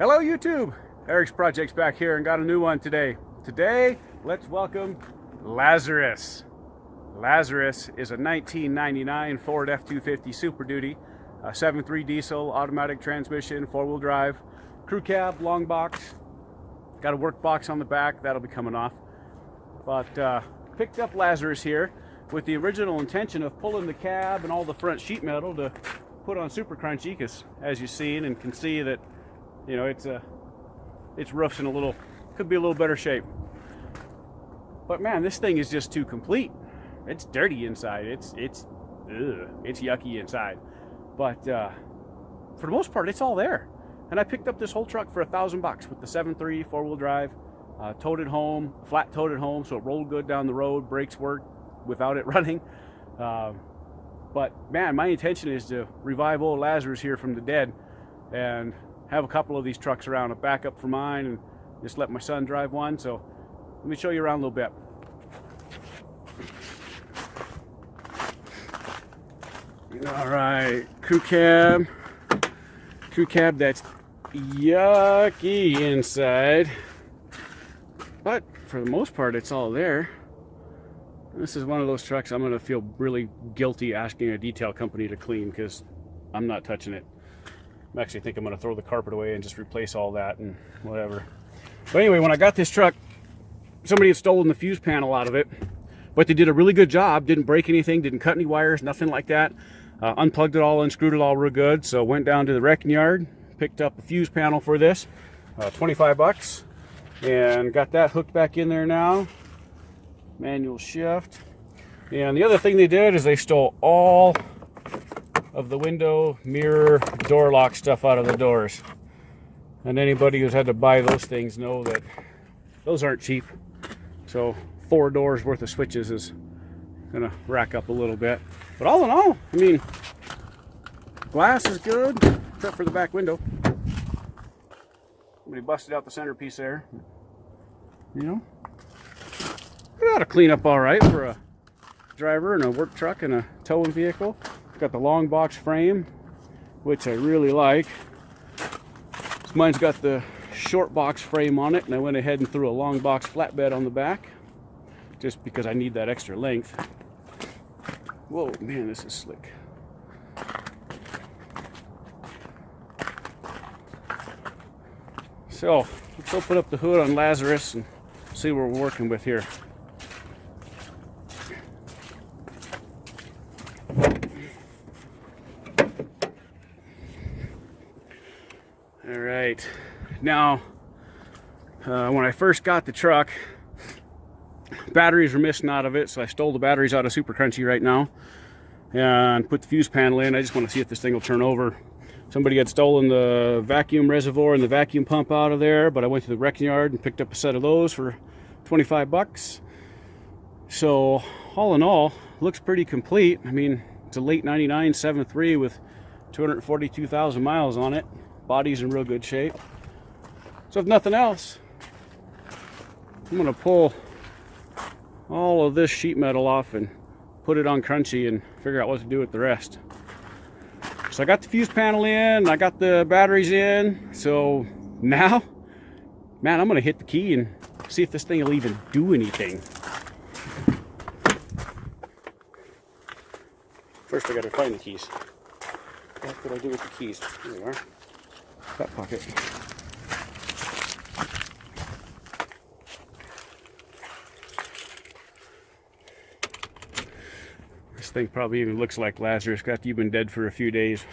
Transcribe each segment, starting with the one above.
Hello YouTube, Eric's Projects back here and got a new one today. Today, let's welcome Lazarus. Lazarus is a 1999 Ford F-250 Super Duty, 7.3 diesel, automatic transmission, 4-wheel drive, crew cab, long box, got a work box on the back, that'll be coming off. But picked up Lazarus here with the original intention of pulling the cab and all the front sheet metal to put on Super Crunchy, because as you've seen and can see that, you know, its roof's in could be a little better shape. But man, this thing is just too complete. It's dirty inside. It's yucky inside. But for the most part, it's all there. And I picked up this whole truck for $1,000 with the 7.3 4-wheel drive, towed it home, flat towed it home, so it rolled good down the road. Brakes worked without it running. But man, my intention is to revive old Lazarus here from the dead and have a couple of these trucks around, a backup for mine, and just let my son drive one. So let me show you around a little bit. All right, crew cab that's yucky inside, but for the most part it's all there. This is one of those trucks I'm going to feel really guilty asking a detail company to clean, because I'm not touching it. I actually think I'm going to throw the carpet away and just replace all that and whatever. But anyway, when I got this truck, somebody had stolen the fuse panel out of it, but they did a really good job. Didn't break anything, didn't cut any wires, nothing like that. Unplugged it all, unscrewed it all real good. So went down to the wrecking yard, picked up a fuse panel for this, $25, and got that hooked back in there now. Manual shift. And the other thing they did is they stole all of the window, mirror, door lock stuff out of the doors. And anybody who's had to buy those things know that those aren't cheap. So 4 doors worth of switches is gonna rack up a little bit. But all in all, I mean, glass is good, except for the back window. Somebody busted out the centerpiece there. You know, it ought to clean up all right for a driver and a work truck and a towing vehicle. Got the long box frame, which I really like. So mine's got the short box frame on it, and I went ahead and threw a long box flatbed on the back, just because I need that extra length. Whoa, man, this is slick. So let's open up the hood on Lazarus and see what we're working with here. All right, now when I first got the truck, batteries were missing out of it, so I stole the batteries out of Super Crunchy right now and put the fuse panel in. I just want to see if this thing will turn over. Somebody had stolen the vacuum reservoir and the vacuum pump out of there, but I went to the wrecking yard and picked up a set of those for $25. So all in all, looks pretty complete. I mean, it's a late 99 7.3 with 242,000 miles on it. Body's in real good shape. So if nothing else, I'm going to pull all of this sheet metal off and put it on Crunchy and figure out what to do with the rest. So I got the fuse panel in, I got the batteries in, so now, man, I'm going to hit the key and see if this thing will even do anything. First I got to find the keys. What did I do with the keys? Here they are. That pocket. This thing probably even looks like Lazarus. After you've been dead for a few days,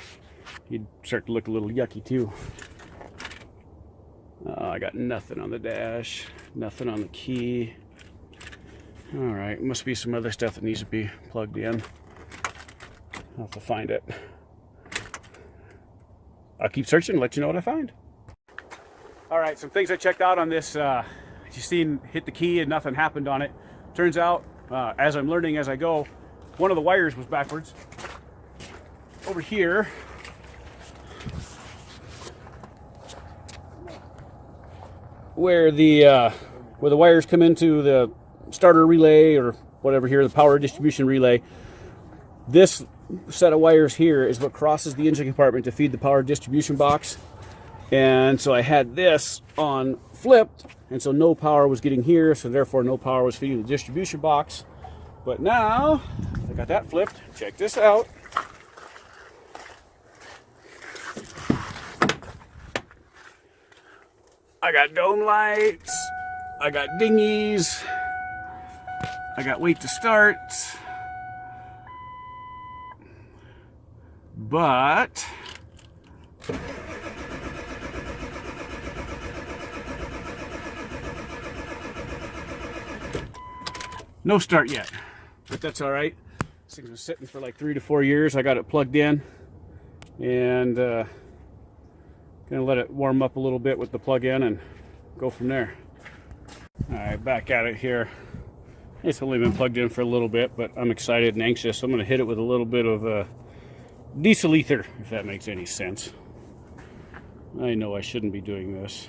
you'd start to look a little yucky too. I got nothing on the dash, nothing on the key. All right, must be some other stuff that needs to be plugged in. I'll have to find it. I'll keep searching and let you know what I find. All right, some things I checked out on this. You seen, hit the key and nothing happened on it. Turns out, as I'm learning as I go, one of the wires was backwards. Over here, where the wires come into the starter relay or whatever here, the power distribution relay, this set of wires here is what crosses the engine compartment to feed the power distribution box. And so I had this on flipped, and so no power was getting here, so therefore no power was feeding the distribution box. But now I got that flipped. Check this out. I got dome lights, I got dinghies, I got wait to start, but no start yet. But that's all right. This thing's been sitting for like 3 to 4 years. I got it plugged in, and gonna let it warm up a little bit with the plug-in and go from there. All right, back at it here. It's only been plugged in for a little bit, but I'm excited and anxious. So I'm gonna hit it with a little bit of diesel ether, if that makes any sense. I know I shouldn't be doing this.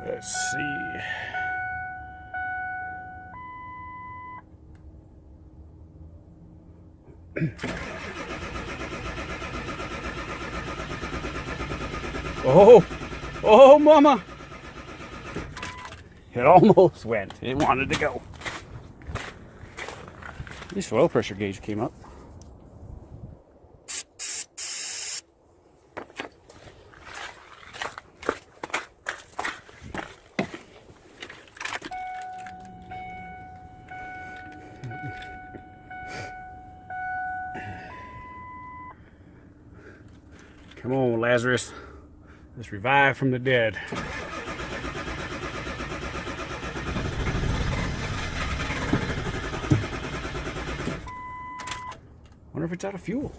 Let's see. Oh, mama. It almost went. It wanted to go. This oil pressure gauge came up. Come on, Lazarus. Let's revive from the dead. Wonder if it's out of fuel.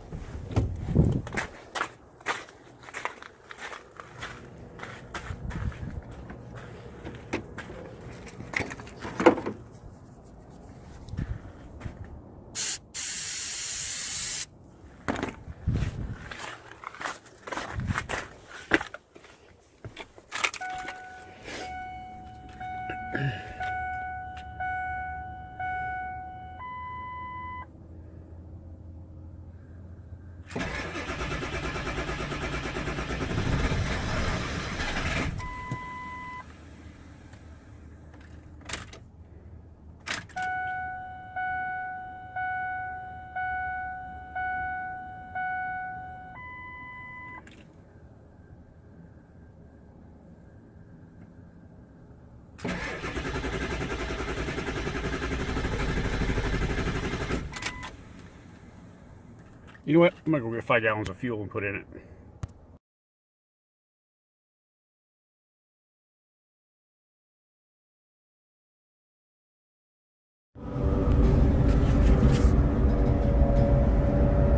You know what? I'm gonna go get 5 gallons of fuel and put in it.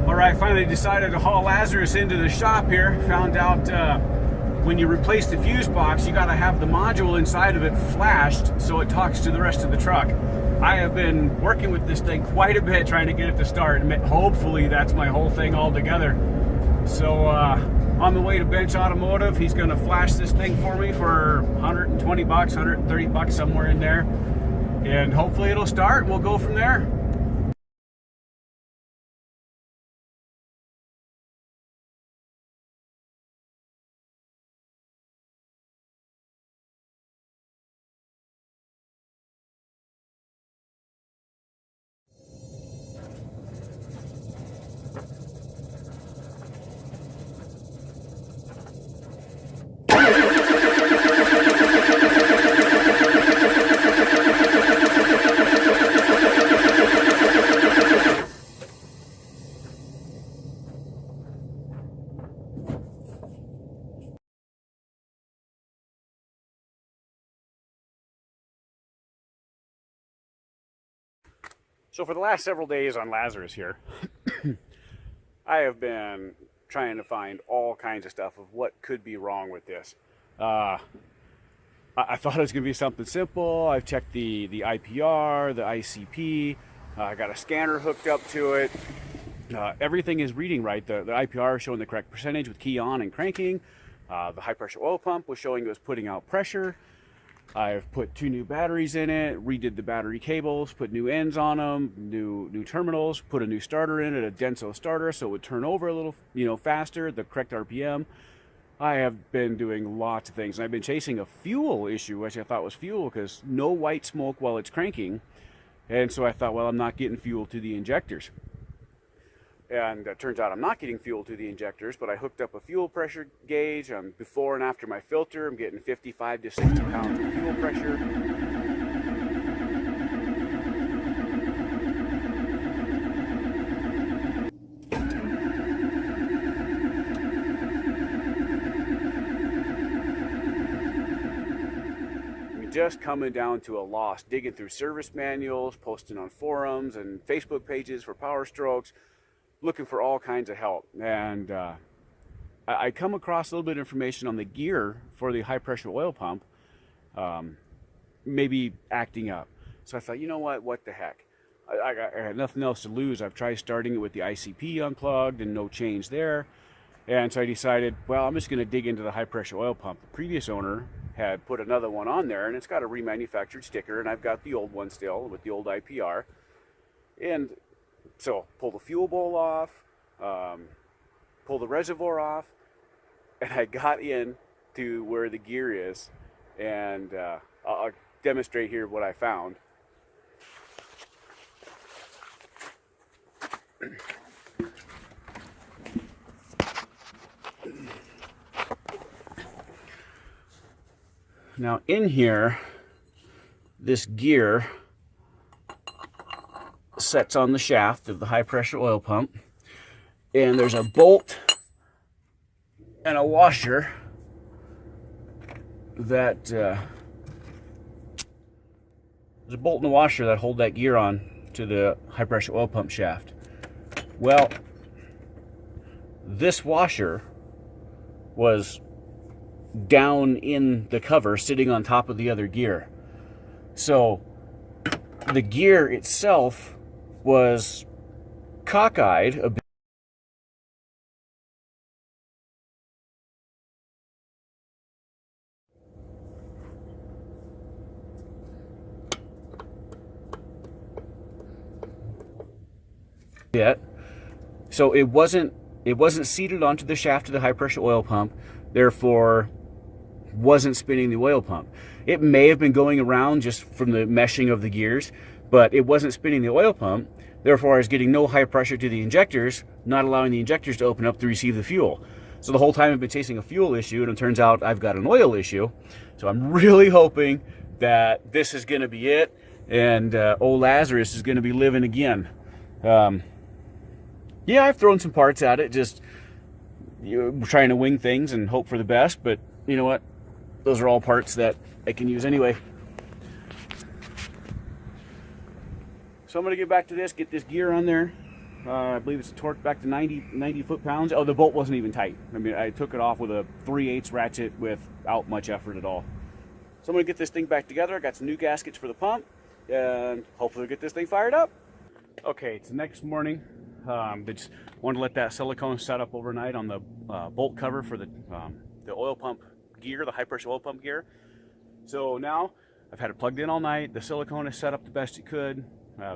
All right, finally decided to haul Lazarus into the shop here. Found out when you replace the fuse box, you gotta have the module inside of it flashed so it talks to the rest of the truck. I have been working with this thing quite a bit trying to get it to start, and hopefully that's my whole thing all together. So on the way to Bench Automotive, he's gonna flash this thing for me for 120 bucks, 130 bucks, somewhere in there. And hopefully it'll start and we'll go from there. So for the last several days on Lazarus here, I have been trying to find all kinds of stuff of what could be wrong with this. I thought it was going to be something simple. I've checked the IPR, the ICP. I got a scanner hooked up to it. Everything is reading right. The IPR is showing the correct percentage with key on and cranking. The high pressure oil pump was showing it was putting out pressure. I've put 2 new batteries in it, redid the battery cables, put new ends on them, new terminals, put a new starter in it, a Denso starter, so it would turn over a little, faster, the correct RPM. I have been doing lots of things, and I've been chasing a fuel issue, which I thought was fuel, because no white smoke while it's cranking, and so I thought, well, I'm not getting fuel to the injectors. And it turns out I'm not getting fuel to the injectors, but I hooked up a fuel pressure gauge. Before and after my filter, I'm getting 55 to 60 pounds of fuel pressure. Just coming down to a loss, digging through service manuals, posting on forums and Facebook pages for Powerstrokes, looking for all kinds of help. And I come across a little bit of information on the gear for the high pressure oil pump, maybe acting up. So I thought, you know what the heck? I had nothing else to lose. I've tried starting it with the ICP unplugged and no change there. And so I decided, well, I'm just going to dig into the high pressure oil pump. The previous owner had put another one on there, and it's got a remanufactured sticker, and I've got the old one still with the old IPR. And so pull the fuel bowl off, pull the reservoir off, and I got in to where the gear is, and I'll demonstrate here what I found. Now in here, this gear sets on the shaft of the high pressure oil pump, and there's a bolt and a washer that there's a bolt and a washer that hold that gear on to the high pressure oil pump shaft. Well, this washer was down in the cover, sitting on top of the other gear. So the gear itself was cockeyed a bit. So it wasn't seated onto the shaft of the high pressure oil pump, therefore wasn't spinning the oil pump. It may have been going around just from the meshing of the gears, but it wasn't spinning the oil pump. Therefore, I was getting no high pressure to the injectors, not allowing the injectors to open up to receive the fuel. So the whole time I've been chasing a fuel issue, and it turns out I've got an oil issue. So I'm really hoping that this is going to be it, and old Lazarus is going to be living again. Yeah, I've thrown some parts at it, just trying to wing things and hope for the best, but you know what? Those are all parts that I can use anyway. So I'm going to get back to this, get this gear on there. I believe it's torqued back to 90 foot-pounds. Oh, the bolt wasn't even tight. I mean, I took it off with a 3/8 ratchet without much effort at all. So I'm going to get this thing back together. I got some new gaskets for the pump, and hopefully get this thing fired up. Okay, it's the next morning. They just wanted to let that silicone set up overnight on the bolt cover for the oil pump gear, the high pressure oil pump gear. So now I've had it plugged in all night. The silicone is set up the best it could,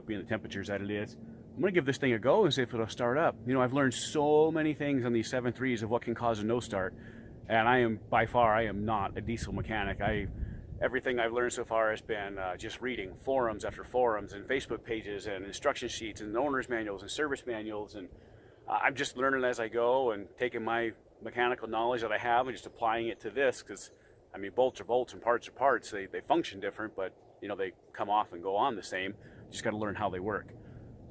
being the temperatures that it is. I'm going to give this thing a go and see if it'll start up. You know, I've learned so many things on these 7.3s of what can cause a no start, and I am not a diesel mechanic. Everything I've learned so far has been just reading forums after forums and Facebook pages and instruction sheets and owner's manuals and service manuals, and I'm just learning as I go and taking my mechanical knowledge that I have and just applying it to this, because I mean, bolts are bolts and parts are parts. They function different, but you know, they come off and go on the same. Just got to learn how they work.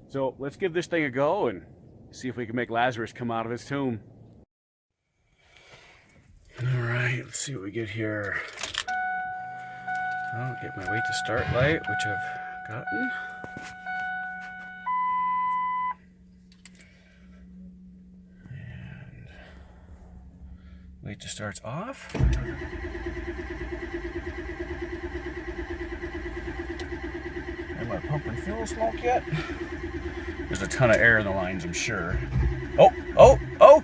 So let's give this thing a go and see if we can make Lazarus come out of his tomb. All right, let's see what we get here. I'll get my wait to start light, which I've gotten. And wait to start's off. Am I pumping fuel smoke yet? There's a ton of air in the lines, I'm sure. Oh, oh, oh!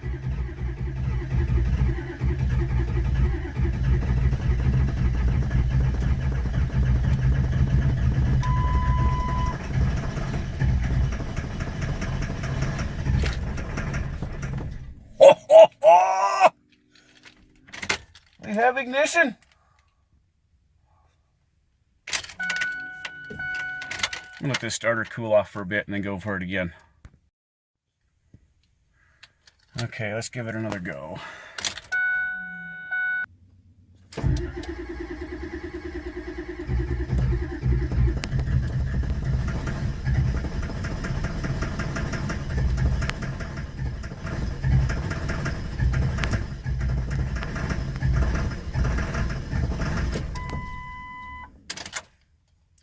We have ignition. I'm gonna let this starter cool off for a bit and then go for it again. Okay, let's give it another go.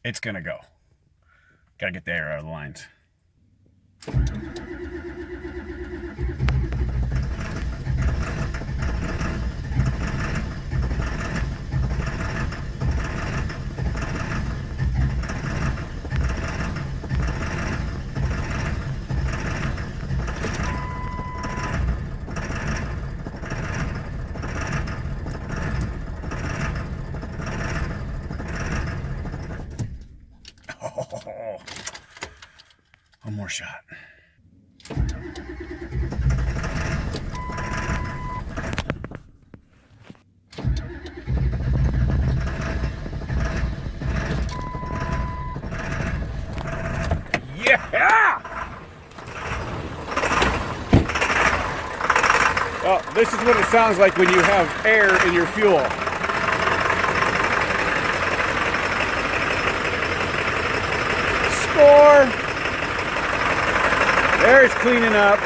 It's gonna go. Gotta get the air out of the lines. One more shot. Yeah! Well, this is what it sounds like when you have air in your fuel. Score! There it's cleaning up.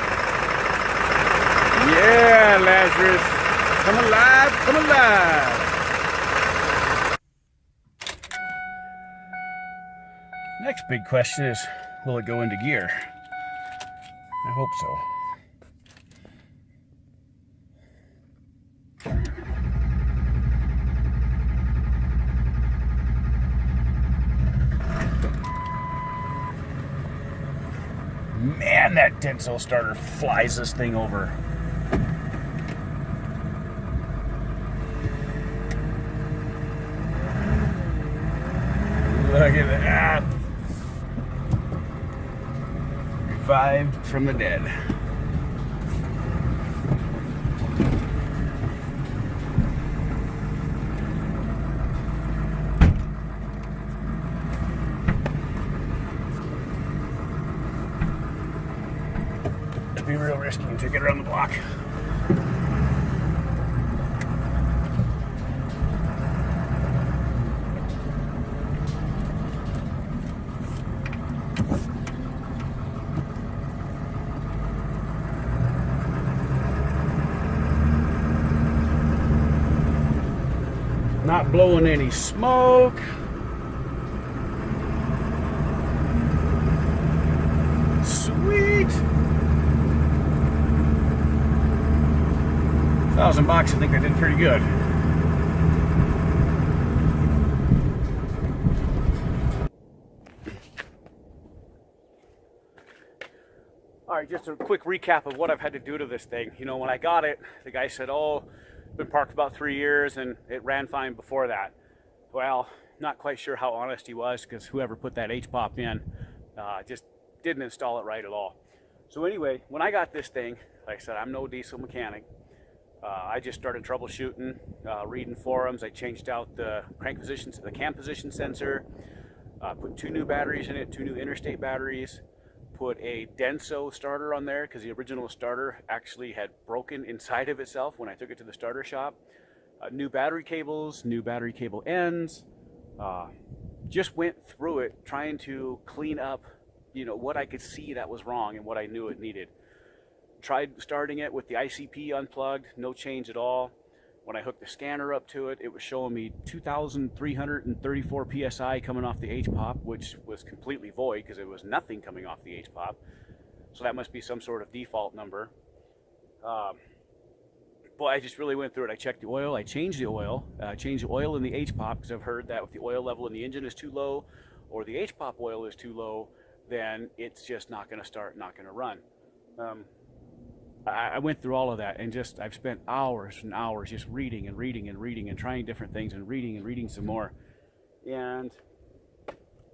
Yeah, Lazarus. Come alive, come alive. Next big question is, will it go into gear? I hope so. Man, that Denso starter flies this thing over. Look at that. Revived from the dead. Be real risky and take it around the block. Not blowing any smoke. Sweet. $1,000, I think I did pretty good. All right, just a quick recap of what I've had to do to this thing. You know, when I got it, the guy said, oh, been parked about 3 years and it ran fine before that. Well, not quite sure how honest he was, because whoever put that HPOP in just didn't install it right at all. So anyway, when I got this thing, like I said, I'm no diesel mechanic. I just started troubleshooting, reading forums. I changed out the crank position, the cam position sensor, put 2 new batteries in it, 2 new interstate batteries, put a Denso starter on there because the original starter actually had broken inside of itself when I took it to the starter shop. New battery cables, new battery cable ends. Just went through it trying to clean up, you know, what I could see that was wrong and what I knew it needed. Tried starting it with the ICP unplugged, no change at all. When I hooked the scanner up to it, it was showing me 2,334 PSI coming off the HPOP, which was completely void because there was nothing coming off the HPOP. So that must be some sort of default number. But I just really went through it. I checked the oil, I changed the oil. Changed the oil in the HPOP because I've heard that if the oil level in the engine is too low or the HPOP oil is too low, then it's just not going to start, not going to run. I went through all of that and just, I've spent hours and hours just reading and reading and reading and trying different things and reading some more. And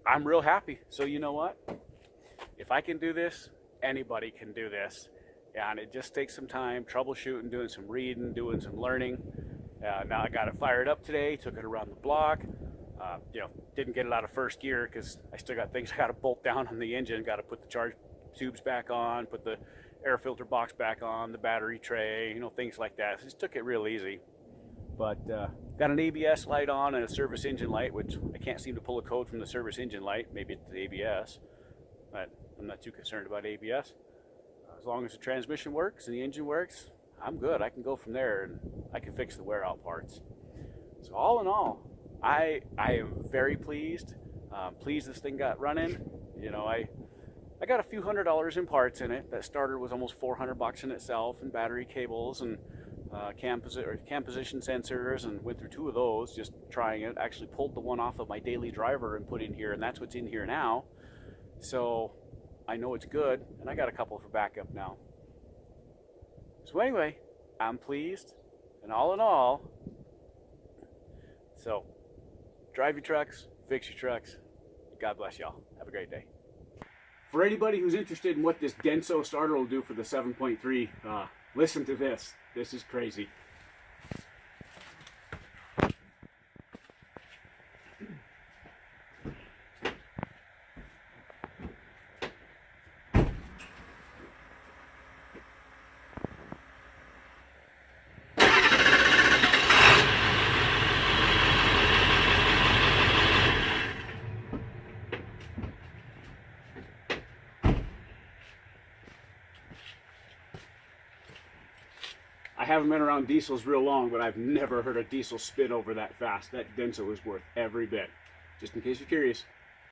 I'm real happy. So you know what? If I can do this, anybody can do this. And it just takes some time, troubleshooting, doing some reading, doing some learning. Now I got it fired up today, took it around the block. Didn't get it out of first gear because I still got things I got to bolt down on the engine. Got to put the charge tubes back on, put the air filter box back on, the battery tray, things like that. So just took it real easy. But got an ABS light on and a service engine light, which I can't seem to pull a code from the service engine light. Maybe it's the ABS, but I'm not too concerned about ABS. As long as the transmission works and the engine works, I'm good. I can go from there and I can fix the wear out parts. So all in all, I am very pleased. Pleased this thing got running. I got a few $100s in parts in it. That starter was almost $400 in itself, and battery cables and cam position sensors, and went through 2 of those just trying it. Actually pulled the one off of my daily driver and put in here, and that's what's in here now. So I know it's good, and I got a couple for backup now. So anyway, I'm pleased, and all in all, so drive your trucks, fix your trucks. God bless y'all. Have a great day. For anybody who's interested in what this Denso starter will do for the 7.3, listen to this. This is crazy. I haven't been around diesels real long, but I've never heard a diesel spin over that fast. That Denso is worth every bit. Just in case you're curious.